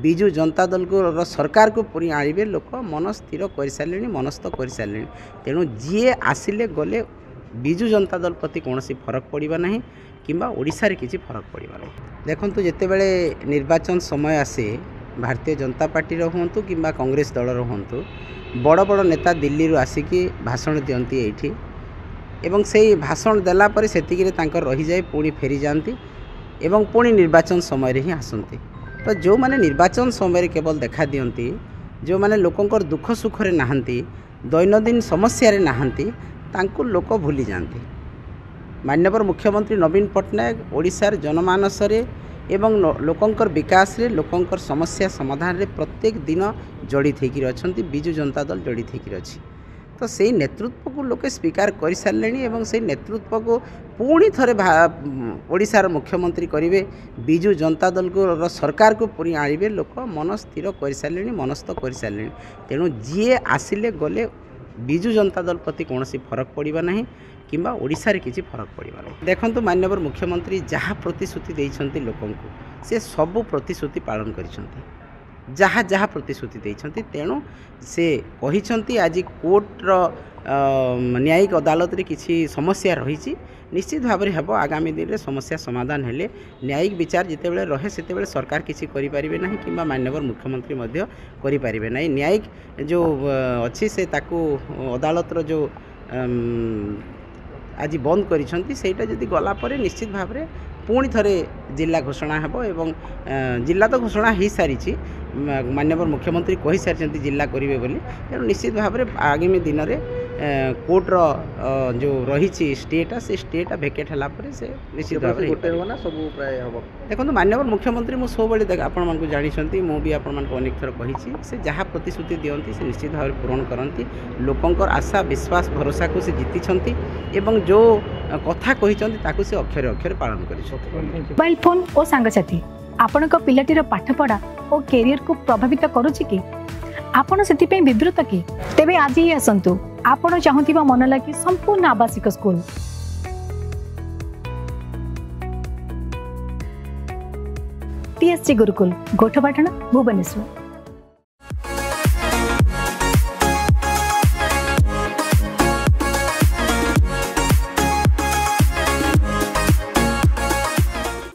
विजु जनता दल को सरकार को पुरी आनिबे लोक मन स्थिर कर सारे मनस्थ कर सारे तेणु जी आसिले गले विजु जनता दल प्रति कौन फरक पड़वा ना कि ओडिशा रे किसी फरक पड़वा ना। देखो जिते बड़े निर्वाचन समय आसे भारतीय जनता पार्टी हूँ कि कांग्रेस दल हूँ बड़ बड़ नेता दिल्ली रू आसिकी भाषण दियंती एठी एवं से भाषण देला पर सेतिकी रही जाए पुणी फेरी जाती एवं पुणी निर्वाचन समय ही आसती। तो जो माने निर्वाचन समय केवल देखा दियंती जो माने लोकंकर दुख सुख रे नहांती दैनंदिन समस्या रे नहांती तांको लोक भूली जाती। माननीय मुख्यमंत्री नवीन पट्टनायक ओडिशार जनमानस रे एवं लोकंकर विकास रे लोकंकर समस्या समाधान रे प्रत्येक दिन जड़ित होकर अच्छा विजु जनता दल जड़ित होकर अच्छी। तो से नेतृत्व को लोके स्वीकार कर सारे एवं से नेतृत्व को पुणी थे ओडिशार मुख्यमंत्री करेंगे विजु जनता दल को सरकार को पुरी आनिबे लोक मन स्थिर कर सारे मनस्थ कर सारे तेणु जी आसिले गले विजु जनता दल प्रति कौन फरक पड़वा ना कि ओडिशा रे किसी फरक पड़वा ना। देखो माननीय मुख्यमंत्री जहाँ प्रतिश्रुति देइछंती लोकन को से सबू प्रतिश्रुति पालन करिछंती जहाँ जहाँ प्रतिश्रुति देइछंती तेणु से कहिछंती आज कोर्टर न्यायिक अदालत रे किसी समस्या रही निश्चित भाव में हेब आगामी दिन में समस्या समाधान हेले न्यायिक विचार जितेबाला रहे से सरकार किसी करें ना कि माननीय मुख्यमंत्री मध्य करें ना। न्यायिक जो अच्छी से ताकू अदालत रो जो आज बंद करिछंती सेटा जदि गला परे निश्चित भाव में पुणी थे जिला घोषणा हेबो एवं जिला तो घोषणा हो सारी माननीय मुख्यमंत्री कही सारी जिला करेंगे बोली तेणु निश्चित भाव में आगामी दिन में कोर्टर जो रही स्टेटा से स्टेटा भेकेट है से निश्चित भाव में सब प्राय हम। देखो माननीय मुख्यमंत्री मुझे सब आपण जानते मुझे अनेक थर कही से जहाँ प्रतिश्रुति दियंती से निश्चित भाव में पूरण करती लोकंर आशा विश्वास भरोसा को से जीति एवं जो कथा कही से अक्षरे अक्षर पालन कर। मोबाइल फोन और सांगसाथी आपण पिलाटीर पाठपढ़ा और कैरियर को प्रभावित करुच्ची कि आपण से विवृत कि तेबे आज ही आसतु आपण चाहूबा मन लगी संपूर्ण आवासिक स्कूल TSG गुरुकुल गोठपाटण भुवनेश्वर।